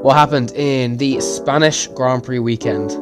what happened in the Spanish Grand Prix weekend.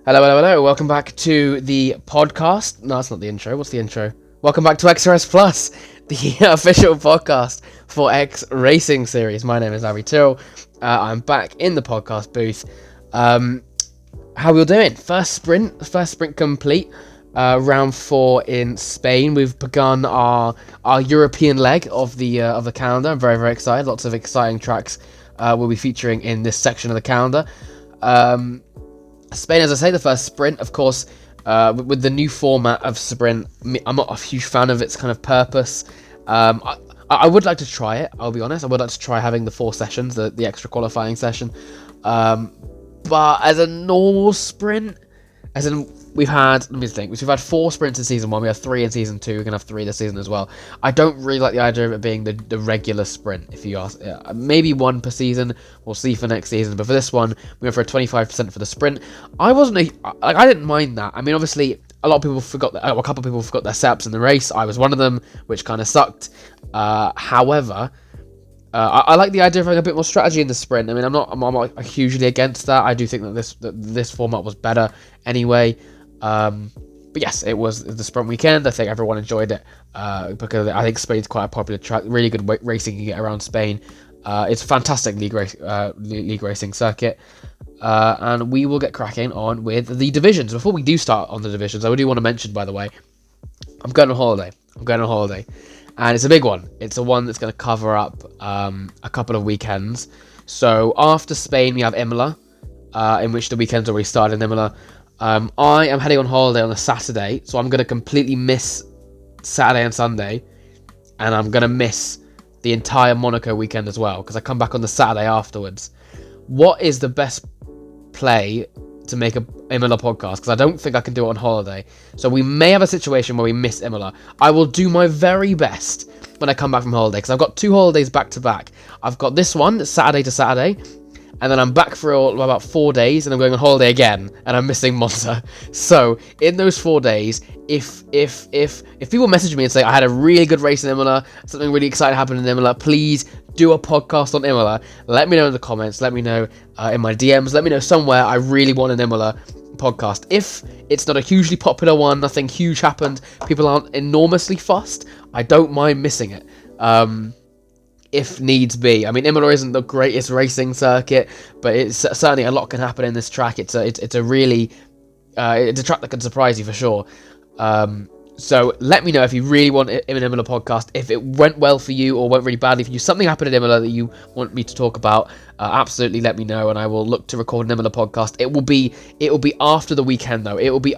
Hello. Welcome back to the podcast. No, that's not the intro. What's the intro? Welcome back to XRS Plus, the official podcast for X Racing Series. My name is Abby Tyrrell. I'm back in the podcast booth. How we all doing? First sprint complete. Round 4 in Spain. We've begun our European leg of the calendar. I'm very excited. Lots of exciting tracks we'll be featuring in this section of the calendar. Spain, as I say, the first sprint, of course. With the new format of sprint, I'm not a huge fan of its kind of purpose. I would like to try it, I'll be honest. I would like to try having the 4 sessions, the extra qualifying session. But as a normal sprint, as in we've had 4 sprints in season 1, we have 3 in season 2, we're going to have 3 this season as well. I don't really like the idea of it being the regular sprint, if you ask. Maybe 1 per season, we'll see for next season, but for this one, we went for a 25% for the sprint. I didn't mind that. I mean, obviously, a couple of people forgot their setups in the race. I was one of them, which kind of sucked. However, I like the idea of having a bit more strategy in the sprint. I mean, I'm not hugely against that. I do think that this format was better anyway. But yes, it was the sprint weekend. I think everyone enjoyed it because I think Spain's quite a popular track. Really good racing you get around Spain. It's a fantastic league racing circuit. And we will get cracking on with the divisions. Before we do start on the divisions, I do want to mention, by the way, I'm going on holiday. And it's a big one. It's a one that's going to cover up a couple of weekends. So after Spain, we have Imola, in which the weekend's already started in Imola. I am heading on holiday on a Saturday, so I'm going to completely miss Saturday and Sunday. And I'm going to miss the entire Monaco weekend as well, because I come back on the Saturday afterwards. What is the best play to make a Imola podcast? Because I don't think I can do it on holiday. So we may have a situation where we miss Imola. I will do my very best when I come back from holiday, because I've got 2 holidays back to back. I've got this one, Saturday to Saturday, and then I'm back for about 4 days, and I'm going on holiday again, and I'm missing Monza. So in those 4 days, if people message me and say I had a really good race in Imola, something really exciting happened in Imola, please do a podcast on Imola. Let me know in the comments. Let me know in my DMs. Let me know somewhere. I really want an Imola podcast. If it's not a hugely popular one, nothing huge happened, people aren't enormously fussed, I don't mind missing it. If needs be. I mean, Imola isn't the greatest racing circuit, but it's certainly a lot can happen in this track. It's a track that can surprise you for sure. So let me know if you really want an Imola podcast, if it went well for you or went really badly for you, something happened in Imola that you want me to talk about, absolutely let me know, and I will look to record an Imola podcast. It will be after the weekend though. It'll be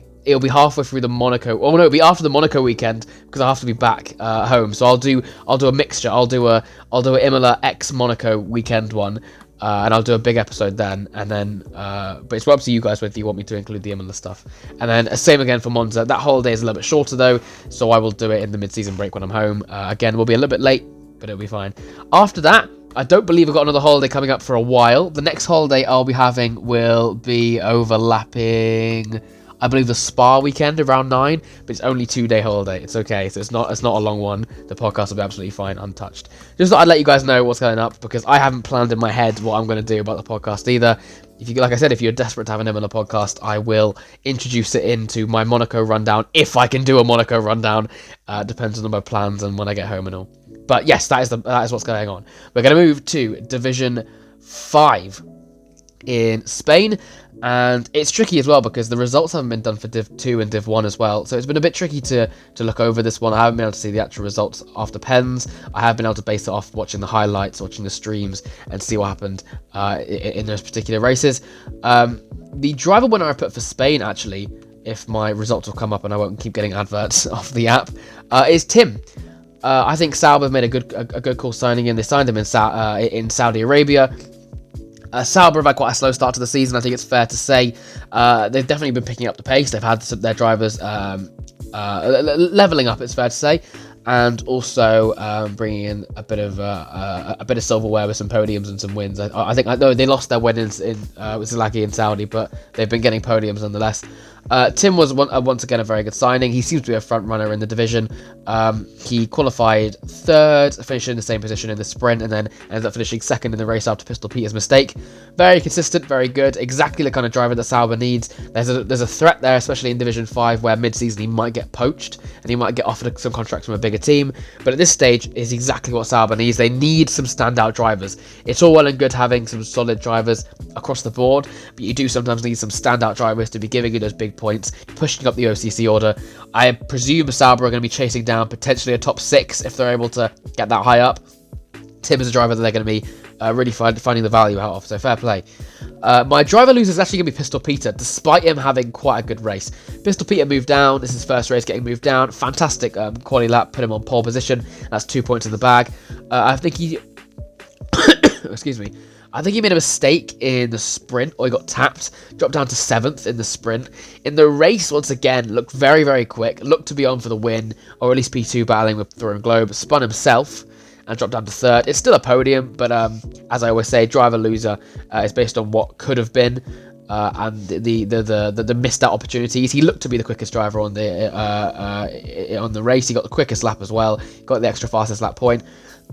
halfway through the Monaco. Oh no, it'll be after the Monaco weekend, because I have to be back home. So I'll do a mixture. I'll do a Imola X Monaco weekend one. And I'll do a big episode then, and then, but it's up to you guys whether you want me to include the Imola stuff. And then, same again for Monza. That holiday is a little bit shorter though, so I will do it in the mid-season break when I'm home. Again, we'll be a little bit late, but it'll be fine. After that, I don't believe I've got another holiday coming up for a while. The next holiday I'll be having will be overlapping, I believe, the Spa weekend around 9, but it's only 2-day holiday. It's okay, so it's not a long one. The podcast will be absolutely fine, untouched. Just thought I'd let you guys know what's going up, because I haven't planned in my head what I'm going to do about the podcast either. Like I said, if you're desperate to have an Imola podcast, I will introduce it into my Monaco rundown, if I can do a Monaco rundown. Depends on my plans and when I get home and all. But yes, that is what's going on. We're going to move to Division 5 in Spain, and it's tricky as well because the results haven't been done for Div 2 and Div 1 as well, so it's been a bit tricky to look over this one. I haven't been able to see the actual results after pens. I have been able to base it off watching the highlights, watching the streams, and see what happened in those particular races. The driver winner I put for Spain, actually, if my results will come up and I won't keep getting adverts off the app, is Tim. I think Sauber have made a good call signing him. They signed him in Saudi Arabia. Sauber have had quite a slow start to the season, I think it's fair to say. They've definitely been picking up the pace. They've had their drivers leveling up, it's fair to say, and also bringing in a bit of silverware with some podiums and some wins. I know they lost their win with Zalaki in Saudi, but they've been getting podiums nonetheless. Tim was once again a very good signing. He seems to be a front runner in the division. He qualified third, finishing in the same position in the sprint, and then ended up finishing second in the race after Pistol Peter's mistake. Very consistent, very good. Exactly the kind of driver that Sauber needs. There's a threat there, especially in Division 5, where mid-season he might get poached and he might get offered some contracts from a bigger team. But at this stage, is exactly what Sauber needs. They need some standout drivers. It's all well and good having some solid drivers across the board, but you do sometimes need some standout drivers to be giving you those big points, pushing up the OCC order. I presume Sauber are going to be chasing down potentially a top 6 if they're able to get that high up. Tim is a driver that they're going to be really finding the value out of, so fair play. My driver loser is actually going to be Pistol Peter, despite him having quite a good race. Pistol Peter moved down. This is his first race getting moved down. Fantastic quality lap, put him on pole position. That's 2 points in the bag. I think he... excuse me. I think he made a mistake in the sprint, or he got tapped, dropped down to 7th in the sprint. In the race, once again, looked very, very quick, looked to be on for the win, or at least P2 battling with Thorin Globe, spun himself, and dropped down to 3rd. It's still a podium, but as I always say, driver loser is based on what could have been, and the missed out opportunities. He looked to be the quickest driver on the race. He got the quickest lap as well, got the extra fastest lap point.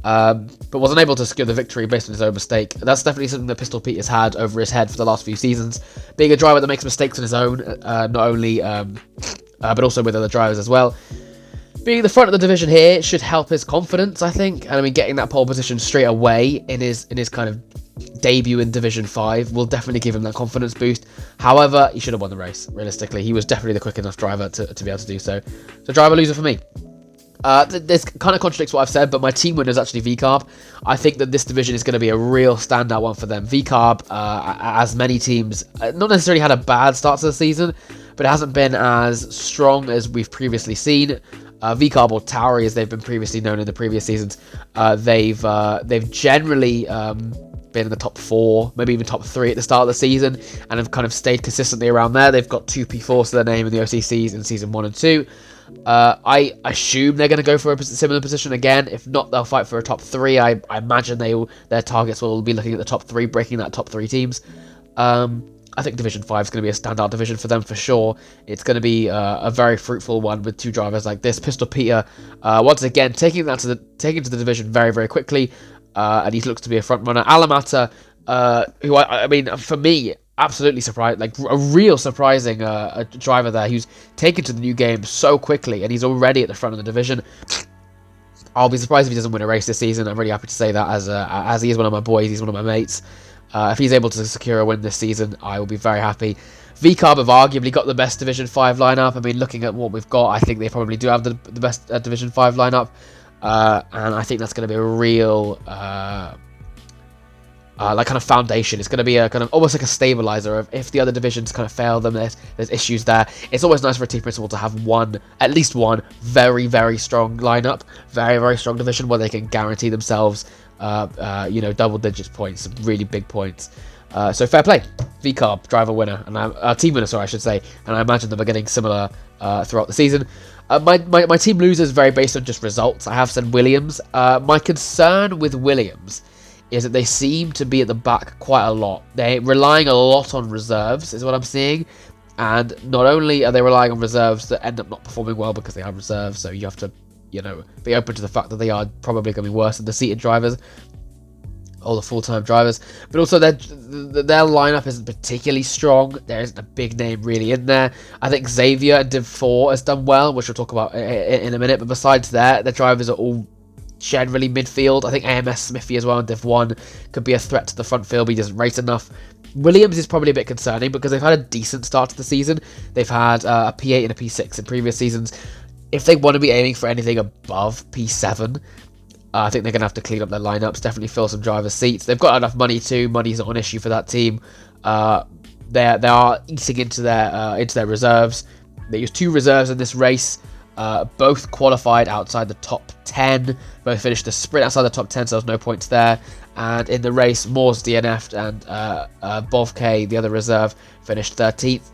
But wasn't able to secure the victory based on his own mistake. That's definitely something that Pistol Peter's had over his head for the last few seasons. Being a driver that makes mistakes on his own, not only, but also with other drivers as well. Being the front of the division here should help his confidence, I think. And I mean, getting that pole position straight away in his kind of debut in Division 5 will definitely give him that confidence boost. However, he should have won the race, realistically. He was definitely the quick enough driver to be able to do so. So driver loser for me. This kind of contradicts what I've said, but my team winner is actually VCARB. I think that this division is going to be a real standout one for them. VCARB, as many teams, not necessarily had a bad start to the season, but it hasn't been as strong as we've previously seen. VCARB, or Tauri as they've been previously known in the previous seasons, they've generally been in the top 4, maybe even top 3 at the start of the season, and have kind of stayed consistently around there. They've got 2 P4s to their name in the OCCs in season 1 and 2. I assume they're going to go for a similar position again. If not, they'll fight for a top 3. I imagine their targets will be looking at the top 3, breaking that top 3 teams. I think Division 5 is going to be a standout division for them for sure. It's going to be a very fruitful one with 2 drivers like this. Pistol Peter, once again, taking to the division very, very quickly, and he looks to be a front runner. Alamata, who I mean, for me, absolutely surprised, like a real surprising a driver there who's taken to the new game so quickly, and he's already at the front of the division. I'll be surprised if he doesn't win a race this season. I'm really happy to say that as he is one of my boys, he's one of my mates. If he's able to secure a win this season, I will be very happy. VCARB have arguably got the best Division 5 lineup. I mean, looking at what we've got, I think they probably do have the best Division 5 lineup. And I think that's going to be a real like kind of foundation. It's going to be a kind of almost like a stabilizer of if the other divisions kind of fail them, there's issues there. It's always nice for a team principal to have at least one very, very strong lineup, very, very strong division where they can guarantee themselves double digits points, some really big points. So fair play. VCARB, driver winner, and team winner, sorry, I should say. And I imagine them are getting similar throughout the season. My team loser is very based on just results. I have said Williams. My concern with Williams is that they seem to be at the back quite a lot. They're relying a lot on reserves, is what I'm seeing. And not only are they relying on reserves that end up not performing well because they are reserves, so you have to, be open to the fact that they are probably going to be worse than the seated drivers or the full-time drivers. But also their lineup isn't particularly strong. There isn't a big name really in there. I think Xavier and Div 4 has done well, which we'll talk about in a minute. But besides that, the drivers are all generally midfield. I think AMS Smithy as well in Div 1 could be a threat to the front field, but he doesn't race enough. Williams is probably a bit concerning because they've had a decent start to the season. They've had a P8 and a P6 in previous seasons. If they want to be aiming for anything above P7, I think they're going to have to clean up their lineups, definitely fill some driver seats. They've got enough money too. Money's not an issue for that team. They are eating into their reserves. They used 2 reserves in this race. Both qualified outside the top 10. Both finished the sprint outside the top 10, so there's no points there. And in the race, Moore's DNF'd and Bovk, the other reserve, finished 13th.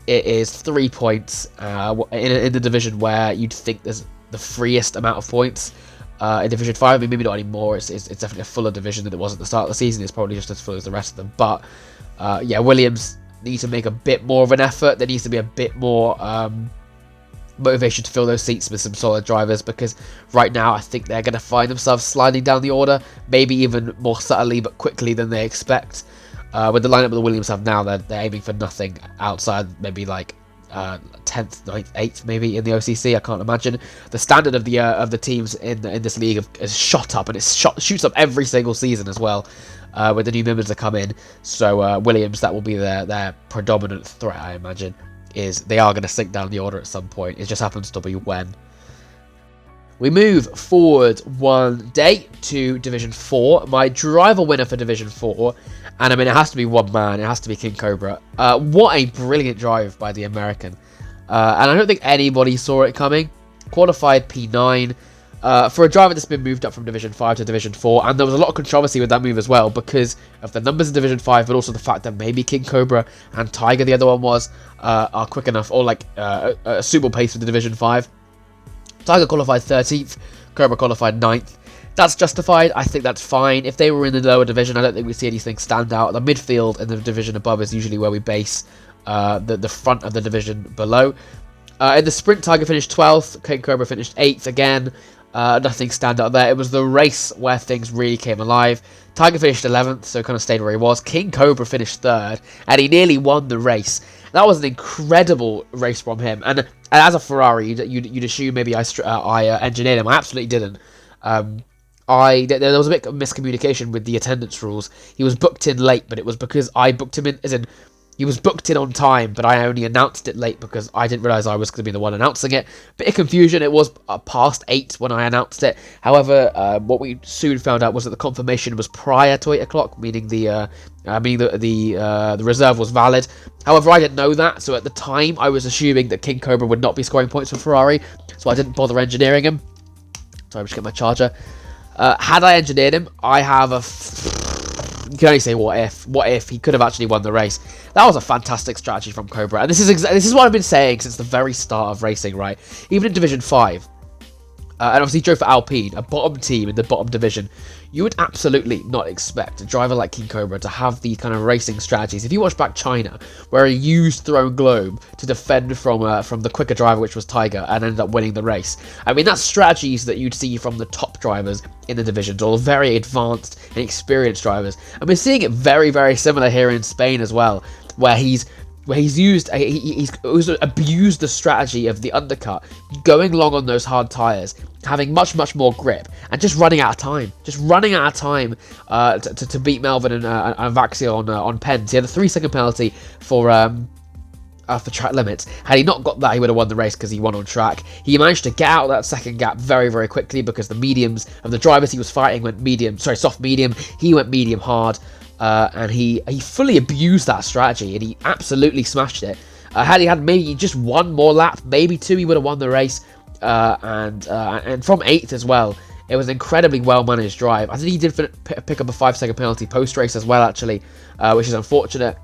It is 3 points in the division where you'd think there's the freest amount of points. In Division 5, I mean, maybe not anymore. It's definitely a fuller division than it was at the start of the season. It's probably just as full as the rest of them. But, Williams, need to make a bit more of an effort. There needs to be a bit more motivation to fill those seats with some solid drivers, because right now I think they're going to find themselves sliding down the order, maybe even more subtly but quickly than they expect. With the lineup the Williams have now, they're aiming for nothing outside maybe like 10th, 9th, 8th maybe in the OCC. I can't imagine. The standard of the teams in this league is shot up, and shoots up every single season as well, with the new members that come in. So Williams, that will be their predominant threat, I imagine. Is they are going to sink down the order at some point. It just happens to be when. We move forward one day to Division 4. My driver winner for Division 4, and I mean, it has to be one man, it has to be King Cobra. What a brilliant drive by the American. And I don't think anybody saw it coming. Qualified P9. For a driver that's been moved up from Division 5 to Division 4, and there was a lot of controversy with that move as well, because of the numbers in Division 5, but also the fact that maybe King Cobra and Tiger, the other one was, are quick enough, or like a suitable pace for the Division 5. Tiger qualified 13th, Cobra qualified 9th. That's justified. I think that's fine. If they were in the lower division, I don't think we see anything stand out. The midfield and the division above is usually where we base the front of the division below. In the sprint, Tiger finished 12th, King Cobra finished 8th again. Nothing stand out there. It was the race where things really came alive. Tiger finished 11th, so kind of stayed where he was. King Cobra finished 3rd, and he nearly won the race. That was an incredible race from him. And as a Ferrari, you'd assume maybe I engineered him. I absolutely didn't. There was a bit of miscommunication with the attendance rules. He was booked in late, but it was because I booked him in, as in, he was booked in on time, but I only announced it late because I didn't realise I was going to be the one announcing it. Bit of confusion, it was past 8 when I announced it. However, what we soon found out was that the confirmation was prior to 8 o'clock, meaning the reserve was valid. However, I didn't know that, so at the time I was assuming that King Cobra would not be scoring points for Ferrari, so I didn't bother engineering him. Sorry, I'm just getting my charger. Had I engineered him, I have you can only say what if he could have actually won the race. That was a fantastic strategy from Cobra, and this is what I've been saying since the very start of racing, right? Even in Division 5, and obviously he drove for Alpine, a bottom team in the bottom division. You would absolutely not expect a driver like King Cobra to have the kind of racing strategies. If you watch back China, where he used Throne Globe to defend from the quicker driver, which was Tiger, and ended up winning the race. I mean, that's strategies that you'd see from the top drivers in the divisions, or very advanced and experienced drivers. And we're seeing it very, very similar here in Spain as well, where he's abused the strategy of the undercut, going long on those hard tyres, having much more grip, and just running out of time. To beat Melvin and Vaxio on pens. He had a 3-second penalty for track limits. Had he not got that, he would have won the race because he won on track. He managed to get out of that second gap very, very quickly because the mediums of the drivers he was fighting went soft medium. He went medium hard. And he fully abused that strategy, and he absolutely smashed it. Had he had maybe just one more lap, maybe 2, he would have won the race. And from 8th as well, it was an incredibly well-managed drive. I think he did pick up a 5-second penalty post-race as well, actually, which is unfortunate.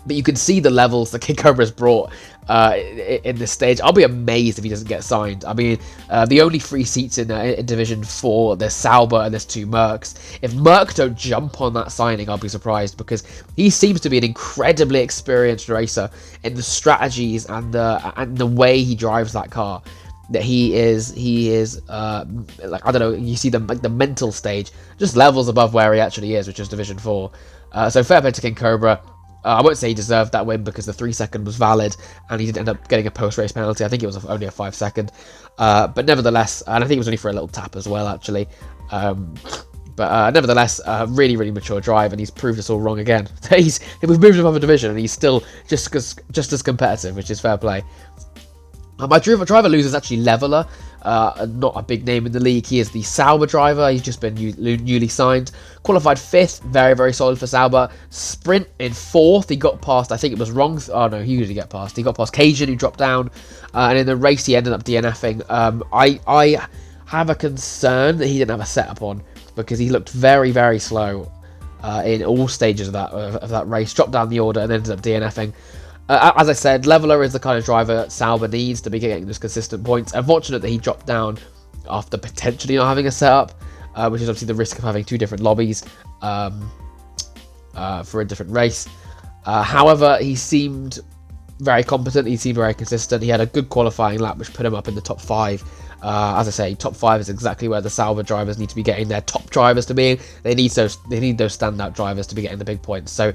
But you can see the levels that King Cobra's brought in this stage. I'll be amazed if he doesn't get signed. I mean, the only free seats in Division 4, there's Sauber and there's 2 Mercs. If Merc don't jump on that signing, I'll be surprised, because he seems to be an incredibly experienced racer in the strategies and the way he drives that car. That he is like, I don't know, you see the mental stage just levels above where he actually is, which is Division 4. So fair play to King Cobra. I won't say he deserved that win because the 3-second was valid and he did end up getting a post-race penalty. I think it was only a 5-second. But nevertheless, and I think it was only for a little tap as well, actually. But nevertheless, really, really mature drive, and he's proved us all wrong again. We've moved him up a division and he's still just as competitive, which is fair play. My driver loser is actually Leveler, not a big name in the league. He is the Sauber driver. He's just been newly signed. Qualified 5th, very, very solid for Sauber. Sprint in 4th. He got past, I think it was wrong. Oh no, he usually get past. He got past Cajun, who dropped down. And in the race, he ended up DNFing. I have a concern that he didn't have a setup on, because he looked very, very slow in all stages of that race. Dropped down the order and ended up DNFing. As I said, Leveler is the kind of driver Sauber needs to be getting those consistent points. Unfortunate that he dropped down after potentially not having a setup, which is obviously the risk of having 2 different lobbies for a different race. However, he seemed very competent. He seemed very consistent. He had a good qualifying lap, which put him up in the top 5. As I say, top 5 is exactly where the Sauber drivers need to be getting their top drivers to be. They need those standout drivers to be getting the big points. So,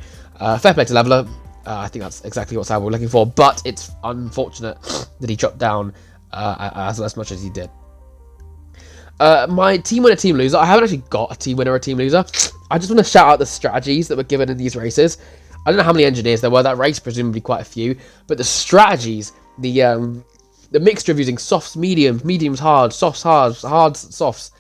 fair play to Leveler. I think that's exactly what Sauber were looking for. But it's unfortunate that he dropped down as much as he did. My team winner, team loser. I haven't actually got a team winner or a team loser. I just want to shout out the strategies that were given in these races. I don't know how many engineers there were that race, presumably quite a few, but the strategies, the mixture of using softs, mediums, hard, softs, hard, softs,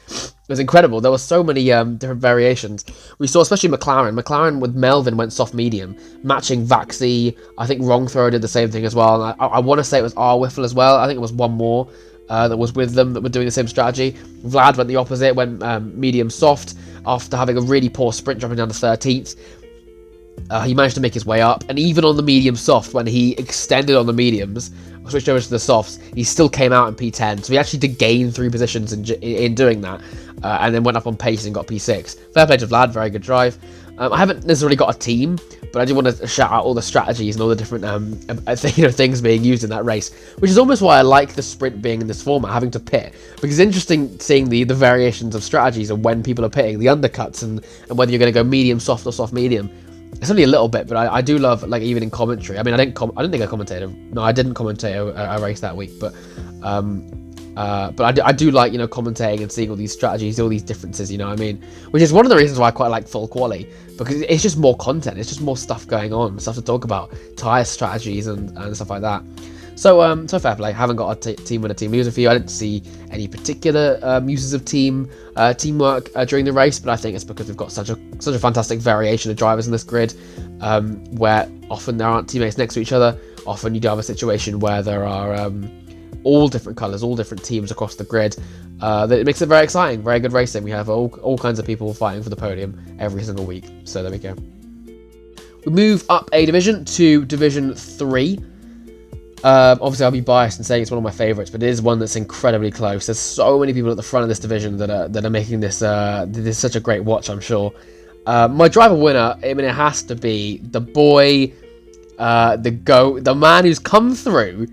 was incredible. There were so many different variations. We saw especially McLaren. McLaren with Melvin went soft medium, matching Vaxi. I think Wrongthrower did the same thing as well. And I want to say it was R Wiffle as well. I think it was one more that was with them that were doing the same strategy. Vlad went the opposite, went medium soft after having a really poor sprint, dropping down to 13th. He managed to make his way up, and even on the medium soft, when he extended on the mediums, switched over to the softs, he still came out in P10. So he actually did gain 3 positions in doing that, and then went up on pace and got P6. Fair play to Vlad, very good drive. I haven't necessarily got a team, but I do want to shout out all the strategies and all the different things being used in that race, which is almost why I like the sprint being in this format, having to pit, because it's interesting seeing the variations of strategies and when people are pitting, the undercuts, and whether you're going to go medium soft or soft medium. It's only a little bit, but I do love, like, even in commentary. I mean, I didn't think I commentated. No, I didn't commentate a race that week, but I do like, commentating and seeing all these strategies, all these differences, you know what I mean? Which is one of the reasons why I quite like full quali, because it's just more content, it's just more stuff going on, stuff to talk about, tyre strategies and stuff like that. So fair play. Haven't got a team winner, team loser for you. I didn't see any particular uses of teamwork during the race, but I think it's because we've got such a fantastic variation of drivers in this grid, where often there aren't teammates next to each other. Often you do have a situation where there are all different colours, all different teams across the grid. That it makes it very exciting, very good racing. We have all kinds of people fighting for the podium every single week. So there we go. We move up a division to Division 3. Obviously, I'll be biased in saying it's one of my favourites, but it is one that's incredibly close. There's so many people at the front of this division that are making this such a great watch, I'm sure. My driver winner, I mean, it has to be the boy, the GOAT, the man who's come through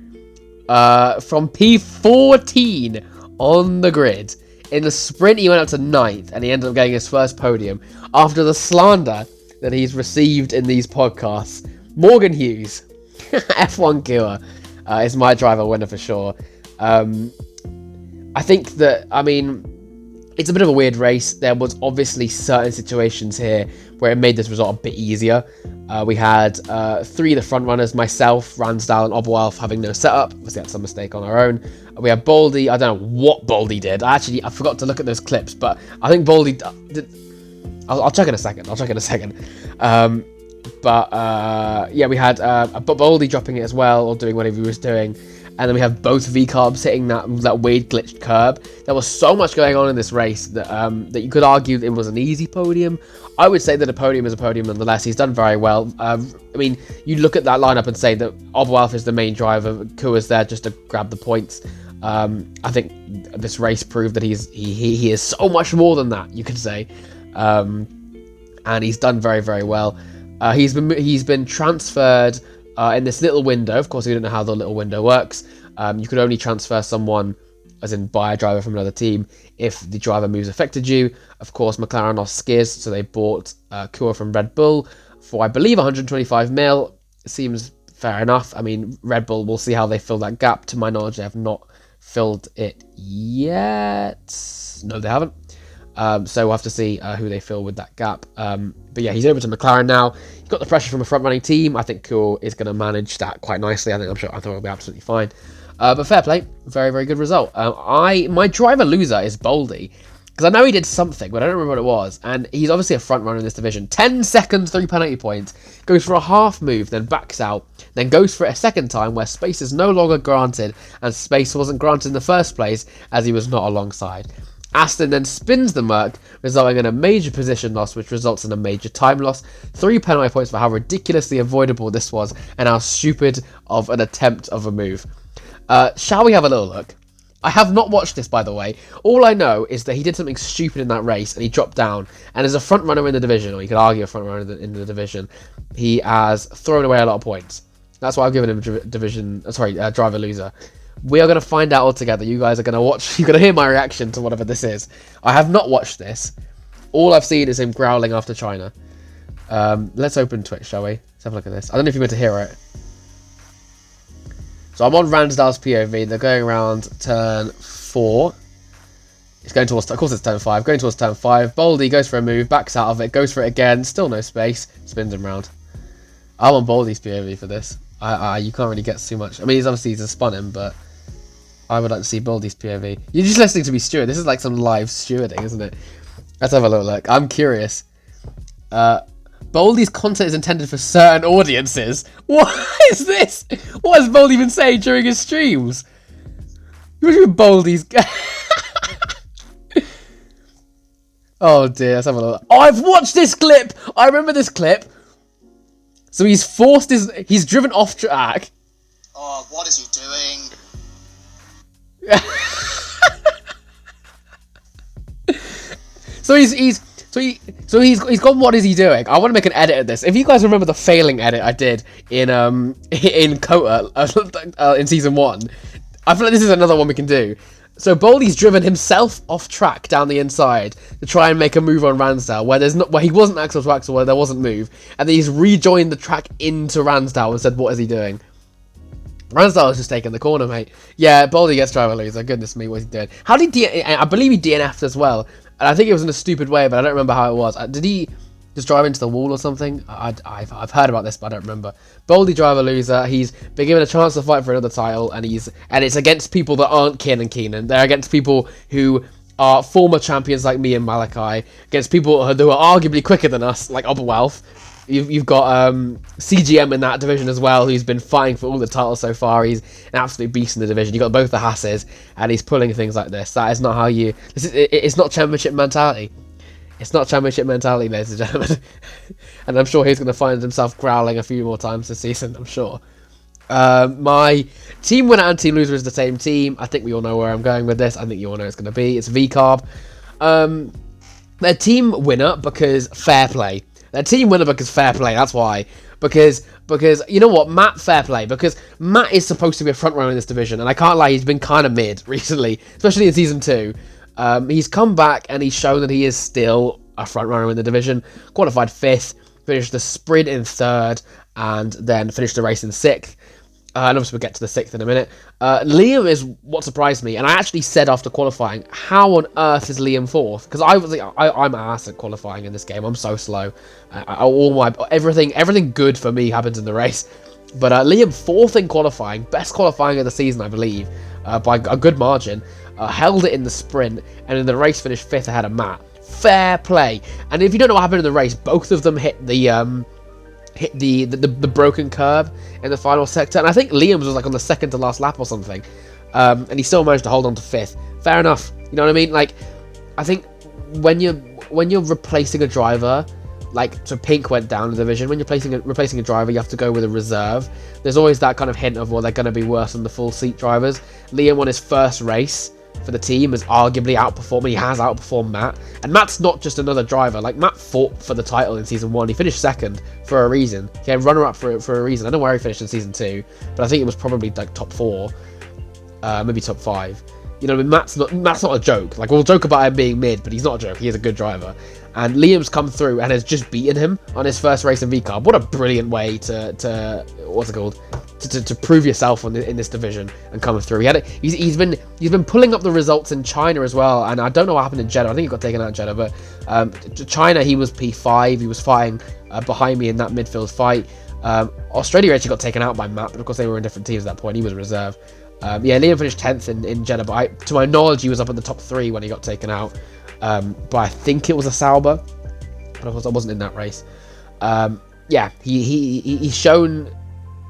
from P14 on the grid. In the sprint, he went up to 9th, and he ended up getting his first podium after the slander that he's received in these podcasts. Morgan Hughes, F1 Killer, is my driver winner for sure. I think that, I mean, it's a bit of a weird race. There was obviously certain situations here where it made this result a bit easier. We had 3 of the front runners, myself, Ransdal, and Oberwolf having no setup. Obviously, that's some mistake on our own. We had Baldy. I don't know what Baldy did. I forgot to look at those clips, but I think Baldy did. I'll check in a second. Yeah, we had Baldy dropping it as well, or doing whatever he was doing. And then we have both V-Carbs hitting that weird glitched curb. There was so much going on in this race that that you could argue it was an easy podium. I would say that a podium is a podium nonetheless. He's done very well. I mean, you look at that lineup and say that Oberwolf is the main driver. Kua's there just to grab the points. I think this race proved that he is so much more than that, you could say. And he's done very, very well. He's been transferred in this little window. Of course, we don't know how the little window works. You could only transfer someone, as in buy a driver from another team, if the driver moves affected you. Of course, McLaren lost Skiz, so they bought Kua from Red Bull for, I believe, 125 mil. Seems fair enough. I mean, Red Bull, we'll see how they fill that gap. To my knowledge, they have not filled it yet. No, they haven't. So we'll have to see who they fill with that gap. But yeah, he's over to McLaren now. He's got the pressure from a front-running team. I think Kua is going to manage that quite nicely. I think it'll be absolutely fine. But fair play. Very, very good result. My driver loser is Baldy. Because I know he did something, but I don't remember what it was. And he's obviously a front runner in this division. 10 seconds, 3 penalty points. Goes for a half move, then backs out. Then goes for it a second time where space is no longer granted. And space wasn't granted in the first place as he was not alongside. Aston then spins the Merc, resulting in a major position loss, which results in a major time loss. 3 penalty points for how ridiculously avoidable this was and how stupid of an attempt of a move. Shall we have a little look I have not watched this, by the way. All I know is that he did something stupid in that race and he dropped down. And as a front runner in the division, or you could argue a front runner in the division, he has thrown away a lot of points. That's why I've given him driver loser. We are going to find out all together. You guys are going to watch. You're going to hear my reaction to whatever this is. I have not watched this. All I've seen is him growling after China. Let's open Twitch, shall we? Let's have a look at this. I don't know if you're going to hear it. So I'm on Ransdale's POV. They're going around turn 4. It's going towards, of course it's turn 5. Going towards turn 5. Baldy goes for a move, backs out of it, goes for it again. Still no space. Spins him round. I'm on Baldy's POV for this. You can't really get too much. I mean, he's a spun him, but I would like to see Baldy's POV. You're just listening to me steward. This is like some live stewarding, isn't it? Let's have a little look. I'm curious. Baldy's content is intended for certain audiences. What is this? What has Baldy been saying during his streams? What do you mean Baldy's... Oh dear, let's have a look. Oh, I've watched this clip! I remember this clip. So he's driven off track. Oh, what is he doing? So he's gone. What is he doing? I want to make an edit of this. If you guys remember the failing edit I did in Kota in season 1, I feel like this is another one we can do. So Baldy's driven himself off track down the inside to try and make a move on Ransdale where he wasn't axle to axle, where there wasn't move, and then he's rejoined the track into Ransdale and said, "What is he doing?" Ransdale was just taking the corner, mate. Yeah, Baldy gets driver loser. Goodness me, what's he doing? How did I believe he DNF'd as well, and I think it was in a stupid way, but I don't remember how it was. Did he just drive into the wall or something? I've heard about this, but I don't remember. Baldy driver loser. He's been given a chance to fight for another title, and it's against people that aren't Kin and Keenan. They're against people who are former champions like me and Malachi, against people who are arguably quicker than us, like Oberwelf. You've got CGM in that division as well, who's been fighting for all the titles so far. He's an absolute beast in the division. You've got both the Hasses, and he's pulling things like this. That is not how you... It's not championship mentality. It's not championship mentality, ladies and gentlemen. And I'm sure he's going to find himself growling a few more times this season, I'm sure. My team winner and team loser is the same team. I think we all know where I'm going with this. I think you all know it's going to be. It's VCarb. Their team winner because fair play. Their team winner because fair play. That's why. Because you know what, Matt, fair play. Because Matt is supposed to be a front runner in this division, and I can't lie, he's been kind of mid recently, especially in season 2. He's come back and he's shown that he is still a front runner in the division. Qualified 5th, finished the sprint in 3rd, and then finished the race in 6th. And obviously we'll get to the 6th in a minute. Liam is what surprised me, and I actually said after qualifying, how on earth is Liam 4th? Because I'm ass at qualifying in this game. I'm so slow. Everything good for me happens in the race. But Liam 4th in qualifying, best qualifying of the season, I believe, by a good margin. Held it in the sprint, and in the race finished 5th ahead of Matt. Fair play. And if you don't know what happened in the race, both of them hit the broken curb in the final sector, and I think Liam's was like on the second to last lap or something, and he still managed to hold on to 5th. Fair enough. You know what I mean? Like, I think when you're replacing a driver, like, so Pink went down in the division. When you're replacing a driver, you have to go with a reserve. There's always that kind of hint of, well, they're going to be worse than the full seat drivers. Liam won his first race for the team, has arguably outperformed. He has outperformed Matt, and Matt's not just another driver. Like, Matt fought for the title in season 1. He finished 2nd for a reason. He had runner-up for a reason. I don't know where he finished in season 2, but I think it was probably like top 4, maybe top 5. You know, I mean, Matt's not a joke. Like, we'll joke about him being mid, but he's not a joke. He is a good driver. And Liam's come through and has just beaten him on his first race in VCarb. What a brilliant way to what's it called? To prove yourself in this division and coming through. He's been pulling up the results in China as well, and I don't know what happened in Jeddah. I think he got taken out in Jeddah, but China, he was P5. He was fighting behind me in that midfield fight. Australia actually got taken out by Matt, but of course they were in different teams at that point. He was a reserve. Yeah, Liam finished 10th in Jeddah, but to my knowledge, he was up in the top 3 when he got taken out. But I think it was a Sauber, but of course I wasn't in that race. Yeah, he's shown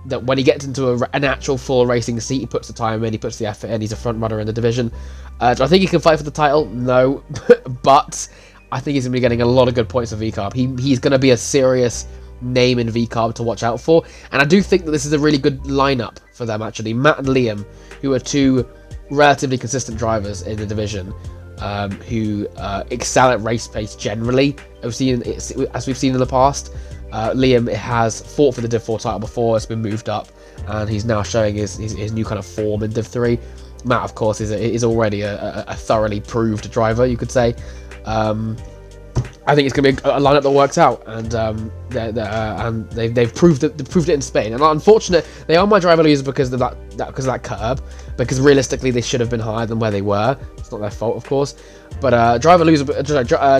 that when he gets into an actual full racing seat, he puts the time in, he puts the effort in, he's a front runner in the division. Do I think he can fight for the title? No, but I think he's going to be getting a lot of good points for VCarb. He's going to be a serious name in VCarb to watch out for, and I do think that this is a really good lineup for them, actually. Matt and Liam, who are two relatively consistent drivers in the division who excel at race pace generally. As we've seen in the past. Liam has fought for the Div 4 title before, it's been moved up, and he's now showing his new kind of form in Div 3. Matt, of course, is already a thoroughly proved driver, you could say. I think it's going to be a lineup that works out, and they've proved it in Spain. And unfortunate, they are my driver loser because of that curb. Because realistically, they should have been higher than where they were. It's not their fault, of course. But driver loser,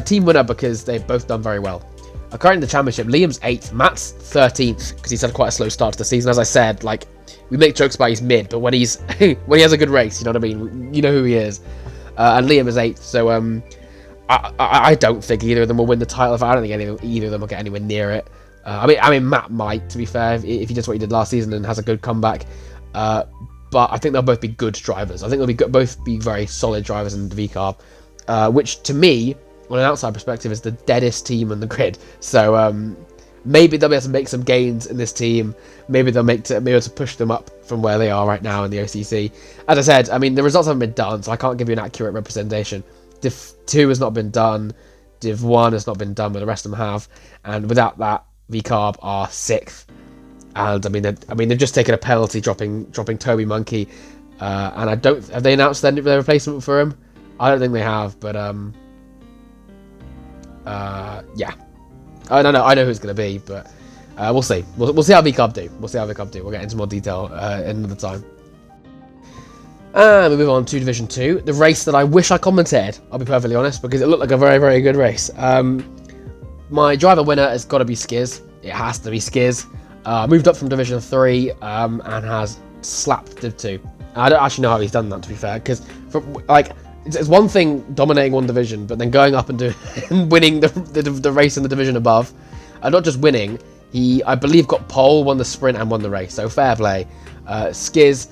team winner because they've both done very well. Currently in the championship, Liam's 8th, Matt's 13th because he's had quite a slow start to the season. As I said, like we make jokes about he's mid, but when he has a good race, you know what I mean. You know who he is. And Liam is 8th, so I don't think either of them will win the title. I don't think either of them will get anywhere near it. I mean, Matt might, to be fair, if he does what he did last season and has a good comeback. But I think they'll both be good drivers. I think they'll both be very solid drivers in the VCARB, which to me, on an outside perspective, is the deadest team on the grid. So maybe they'll be able to make some gains in this team. Maybe they'll be able to push them up from where they are right now in the OCC. As I said, I mean, the results haven't been done, so I can't give you an accurate representation. Div 2 has not been done. Div 1 has not been done, but the rest of them have. And without that, VCARB are 6th. And I mean, they've just taken a penalty, dropping Toby Monkey. And have they announced their replacement for him? I don't think they have, but yeah. I don't know. I know who it's going to be, but we'll see. We'll see how VCARB do. We'll get into more detail another time. And we move on to Division 2, the race that I wish I commentated, I'll be perfectly honest, because it looked like a very, very good race. My driver winner has got to be Skiz. It has to be Skiz. Moved up from Division 3 and has slapped Div 2. I don't actually know how he's done that, to be fair, because it's one thing dominating one division, but then going up and winning the race in the division above. Not just winning, he, I believe, got pole, won the sprint, and won the race, so fair play. Skiz.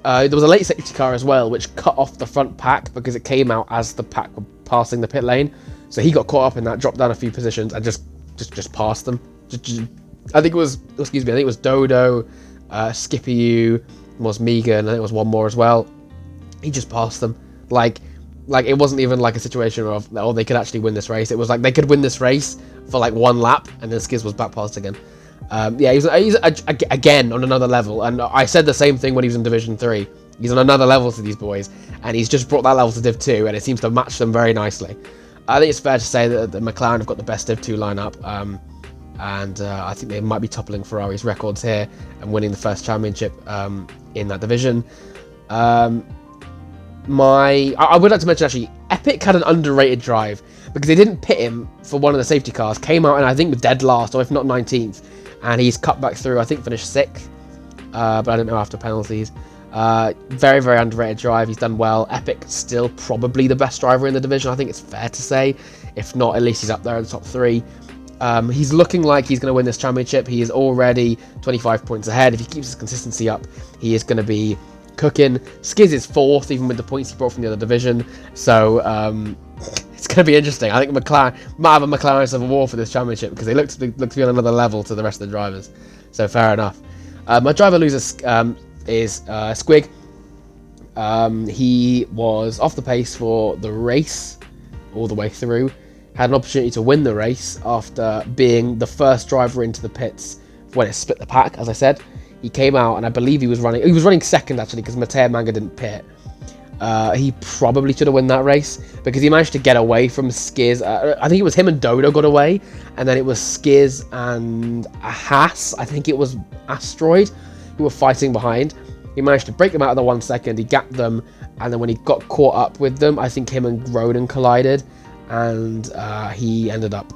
There was a late safety car as well, which cut off the front pack because it came out as the pack were passing the pit lane. So he got caught up in that, dropped down a few positions, and just passed them. I think it was Dodo, Skippy U, was Megan, I think it was one more as well. He just passed them. Like it wasn't even like a situation of they could actually win this race. It was like they could win this race for like one lap, and then Skiz was back passed again. Yeah, he's again on another level, and I said the same thing when he was in Division 3. He's on another level to these boys, and he's just brought that level to Div 2, and it seems to match them very nicely. I think it's fair to say that the McLaren have got the best Div 2 lineup, and I think they might be toppling Ferrari's records here and winning the first championship in that division. I would like to mention actually, Epic had an underrated drive because they didn't pit him for one of the safety cars. Came out and I think dead last, or if not 19th, and he's cut back through. I think finished 6th, but I don't know after penalties. Very, very underrated drive. He's done well. Epic still probably the best driver in the division. I think it's fair to say. If not, at least he's up there in the top 3. He's looking like he's going to win this championship. He is already 25 points ahead. If he keeps his consistency up, he is going to be cooking. Skiz is 4th, even with the points he brought from the other division. So it's going to be interesting. I think McLaren might have a McLaren Civil War for this championship because they look to be on another level to the rest of the drivers. So fair enough. My driver loser is Squig. He was off the pace for the race all the way through. Had an opportunity to win the race after being the first driver into the pits when it split the pack, as I said. He came out, and I believe he was running second, actually, because Mateo Manga didn't pit. He probably should have won that race, because he managed to get away from Skiz. I think it was him and Dodo got away, and then it was Skiz and a Haas, I think it was Asteroid, who were fighting behind. He managed to break them out of the 1 second, he gapped them, and then when he got caught up with them, I think him and Ronan collided, and he ended up,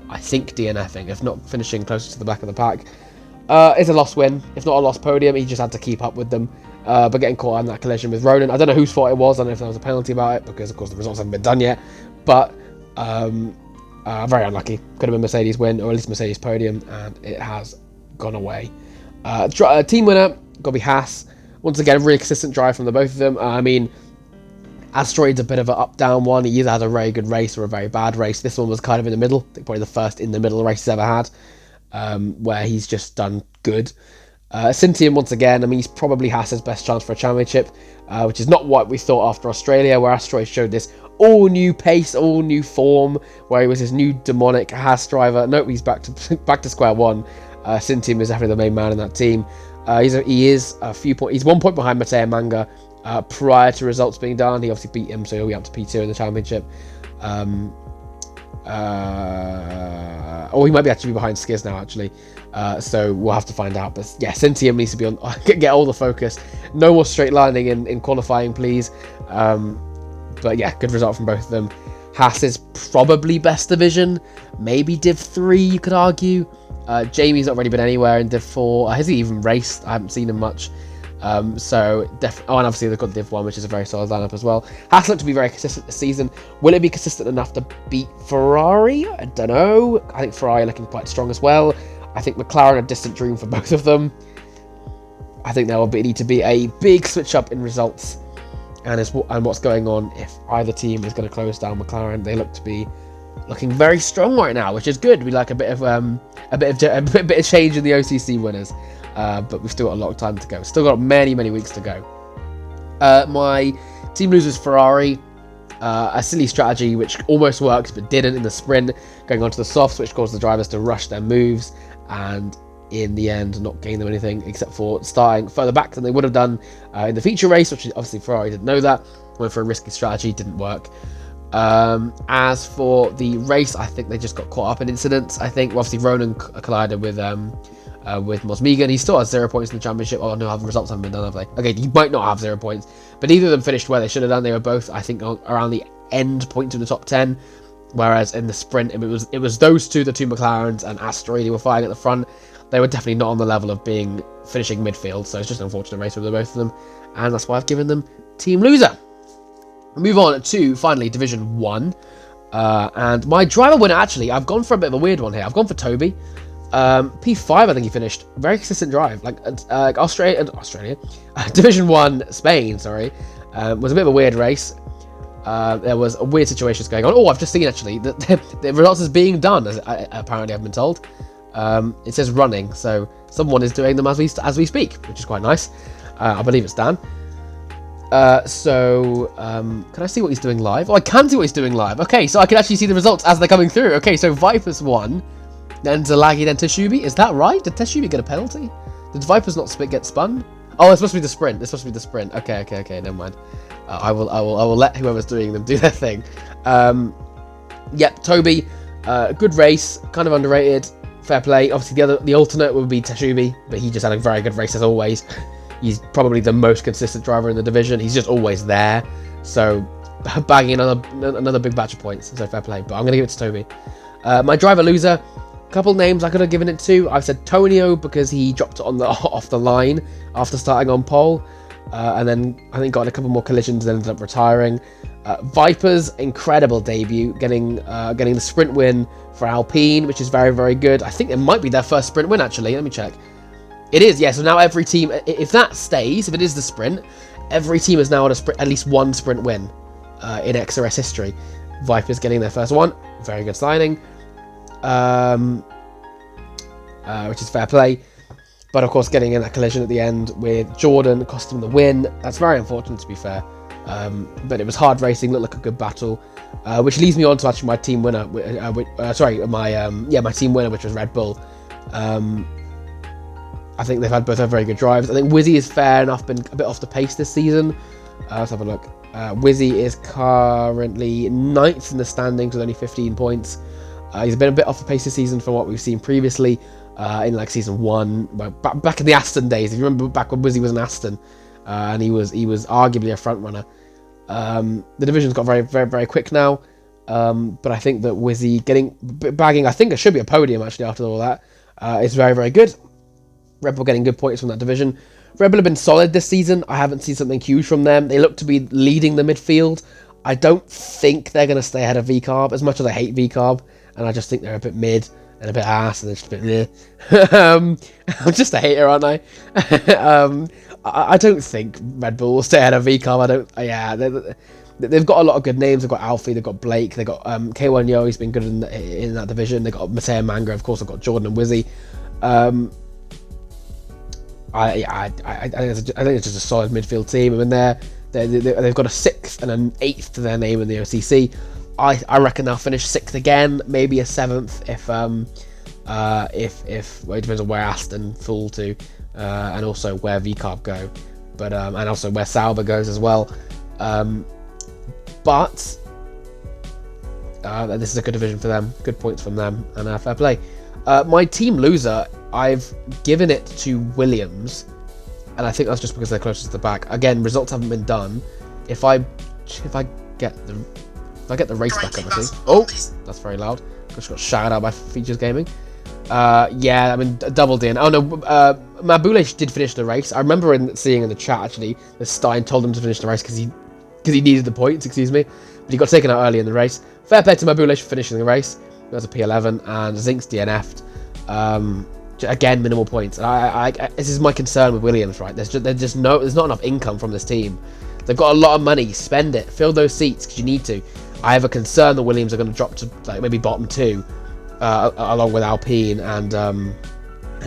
I think, DNFing, if not finishing closer to the back of the pack. It's a lost win, if not a lost podium. He just had to keep up with them, but getting caught in that collision with Ronan. I don't know whose fault it was. I don't know if there was a penalty about it, because of course the results haven't been done yet, but very unlucky. Could have been Mercedes win, or at least Mercedes podium, and it has gone away. Team winner, got to be Haas. Once again, really consistent drive from the both of them. I mean, Asteroid's a bit of an up-down one. He either had a very good race or a very bad race. This one was kind of in the middle. I think probably the first in-the-middle race he's ever had, where he's just done good. Sintian, once again, I mean, he's probably Haas's best chance for a championship, which is not what we thought after Australia, where Asteroid showed this all new pace, all new form, where he was this new demonic Haas driver. Nope, he's back to square one. Sintian is definitely the main man in that team. He is a few points. He's 1 point behind Mateo Manga prior to results being done. He obviously beat him, so he'll be up to P2 in the championship. Or he might be actually behind Skiz now, actually. So we'll have to find out. But yeah, Sintian needs to be on. Get all the focus. No more straight lining in qualifying, please. But yeah, good result from both of them. Haas is probably best division. Maybe Div 3, you could argue. Jamie's not really been anywhere in Div 4. Has he even raced? I haven't seen him much. And obviously they've got Div 1, which is a very solid lineup as well. Has looked to be very consistent this season. Will it be consistent enough to beat Ferrari? I don't know. I think Ferrari are looking quite strong as well. I think McLaren a distant dream for both of them. I think there will need to be a big switch up in results and what's going on if either team is going to close down McLaren. They look to be looking very strong right now, which is good. We like a bit of change in the OCC winners. But we've still got a lot of time to go. Still got many weeks to go. My team loses Ferrari. A silly strategy which almost worked but didn't in the sprint, going on to the softs, which caused the drivers to rush their moves and in the end not gain them anything except for starting further back than they would have done in the feature race, which obviously Ferrari didn't know that. Went for a risky strategy, didn't work. As for the race, I think they just got caught up in incidents. I think obviously Ronan collided with Mosmegan. He still has 0 points in the championship. Oh no, the results haven't been done, have they? Okay, he might not have 0 points, but neither of them finished where they should have done. They were both, I think, around the end points in the top 10. Whereas in the sprint, it was those two, the two McLarens and Asteroid, who were fighting at the front. They were definitely not on the level of finishing midfield. So it's just an unfortunate race with both of them, and that's why I've given them team loser. Move on to finally Division 1. And my driver winner, actually, I've gone for a bit of a weird one here. I've gone for Toby. P5, I think he finished. Very consistent drive. Like Australia. Division 1, Spain, sorry. Was a bit of a weird race. There was weird situations going on. Oh, I've just seen, actually, that the results is being done, as apparently I've been told. It says running, so someone is doing them as we speak, which is quite nice. I believe it's Dan. Can I see what he's doing live? Oh, I can see what he's doing live. Okay, so I can actually see the results as they're coming through. Okay, so Vipers won, then Zalagi, then Teshubi. Is that right? Did Teshubi get a penalty? Did Vipers not get spun? Oh, it's supposed to be the sprint. Okay, never mind. I will let whoever's doing them do their thing. Yep, Toby, good race, kind of underrated. Fair play. Obviously, the alternate would be Teshubi, but he just had a very good race as always. He's probably the most consistent driver in the division. He's just always there. So, bagging another big batch of points. So, fair play. But I'm going to give it to Toby. My driver loser, a couple names I could have given it to. I've said Tonio because he dropped it off the line after starting on pole. And then I think got in a couple more collisions and ended up retiring. Vipers, incredible debut. Getting the sprint win for Alpine, which is very, very good. I think it might be their first sprint win, actually. Let me check. It is, yeah. So now every team, if that stays, if it is the sprint, every team is now at least one sprint win in XRS history. Vipers getting their first one, very good signing, which is fair play. But of course, getting in that collision at the end with Jordan cost him the win. That's very unfortunate, to be fair. But it was hard racing, looked like a good battle, which leads me on to actually my team winner. My team winner, which was Red Bull. I think they've had both very good drives. I think Wizzy is fair enough, been a bit off the pace this season. Let's have a look. Wizzy is currently 9th in the standings with only 15 points. He's been a bit off the pace this season from what we've seen previously in like season 1. Back in the Aston days, if you remember back when Wizzy was an Aston, and he was arguably a front runner. The division's got very, very, very quick now. But I think that Wizzy bagging, I think it should be a podium actually after all that. It's very, very good. Red Bull getting good points from that division. Red Bull have been solid this season. I haven't seen something huge from them. They look to be leading the midfield. I don't think they're going to stay ahead of VCarb, as much as I hate VCarb, and I just think they're a bit mid and a bit ass and they're just a bit I'm just a hater, aren't I? I don't think Red Bull will stay ahead of VCarb. They've got a lot of good names. They've got Alfie, they've got Blake, they've got K1 Yo, he's been good in that division. They've got Mateo Manga, of course, they've got Jordan and Wizzy. I think it's just a solid midfield team. I mean, they've got a 6th and an 8th to their name in the OCC. I reckon they'll finish 6th again, maybe a 7th if well, it depends on where Aston fall to, and also where VCarb go, but and also where Sauber goes as well. But this is a good division for them, good points from them, and fair play. My team loser, I've given it to Williams, and I think that's just because they're closest to the back. Again, results haven't been done. If I get the race back, obviously. Oh, that's very loud. Just got shouted out by Features Gaming. Yeah, I mean, double D. Oh no, Mabule did finish the race. I remember seeing in the chat actually that Stein told him to finish the race because he needed the points. Excuse me, but he got taken out early in the race. Fair play to Mabule for finishing the race. That's a P11, and Zinks DNF'd. Again, minimal points. And this is my concern with Williams, right? There's not enough income from this team. They've got a lot of money. Spend it. Fill those seats because you need to. I have a concern that Williams are going to drop to like maybe bottom 2, along with Alpine and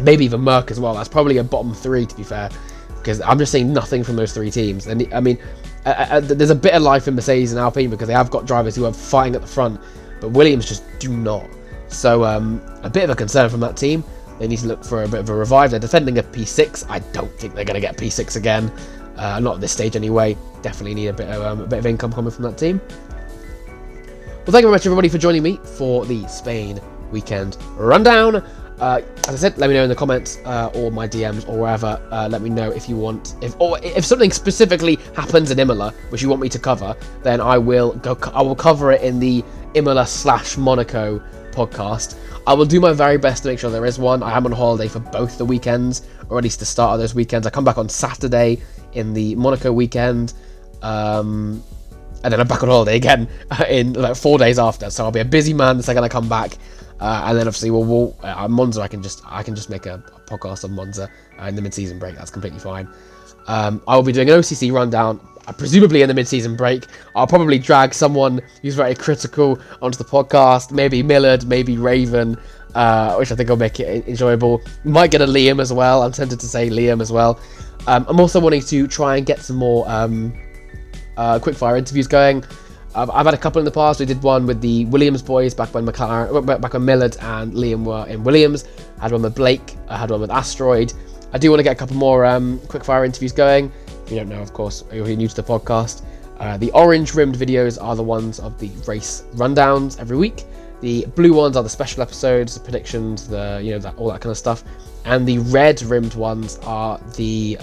maybe even Merck as well. That's probably a bottom 3 to be fair, because I'm just seeing nothing from those 3 teams. And I mean, there's a bit of life in Mercedes and Alpine because they have got drivers who are fighting at the front, but Williams just do not. So a bit of a concern from that team. They need to look for a bit of a revive. They're defending a P6. I don't think they're going to get P6 again. Not at this stage anyway. Definitely need a bit of income coming from that team. Well, thank you very much everybody for joining me for the Spain weekend rundown. As I said, let me know in the comments or my DMs or wherever. Let me know if you want, if something specifically happens in Imola which you want me to cover, then I will cover it in the Imola/Monaco podcast. I will do my very best to make sure there is one. I am on holiday for both the weekends, or at least the start of those weekends. I come back on Saturday in the Monaco weekend, and then I'm back on holiday again in like 4 days after. So I'll be a busy man the second I come back, and then obviously Monza. I can just make a podcast on Monza in the mid-season break. That's completely fine. I will be doing an OCC rundown, presumably in the mid-season break. I'll probably drag someone who's very critical onto the podcast, maybe Millard, maybe Raven, which I think will make it enjoyable. Might get a Liam as well. I'm tempted to say Liam as well. I'm also wanting to try and get some more quickfire interviews going. I've had a couple in the past. We did one with the Williams boys back when Millard and Liam were in Williams. I had one with Blake. I had one with Asteroid. I do want to get a couple more quickfire interviews going. If you don't know, of course, you're new to the podcast. The orange-rimmed videos are the ones of the race rundowns every week. The blue ones are the special episodes, the predictions, all that kind of stuff. And the red-rimmed ones are the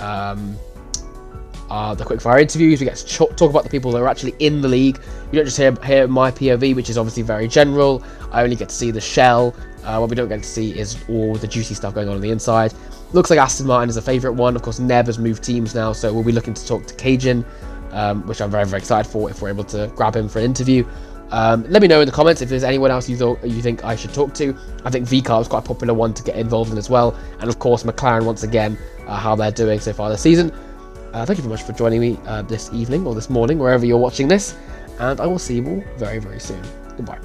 quickfire interviews. We get to talk about the people that are actually in the league. You don't just hear my POV, which is obviously very general. I only get to see the shell. What we don't get to see is all the juicy stuff going on the inside. Looks like Aston Martin is a favourite one. Of course, Neb has moved teams now, so we'll be looking to talk to Cajun, which I'm very, very excited for if we're able to grab him for an interview. Let me know in the comments if there's anyone else you think I should talk to. I think VCarb is quite a popular one to get involved in as well. And of course, McLaren once again, how they're doing so far this season. Thank you very much for joining me this evening or this morning, wherever you're watching this. And I will see you all very, very soon. Goodbye.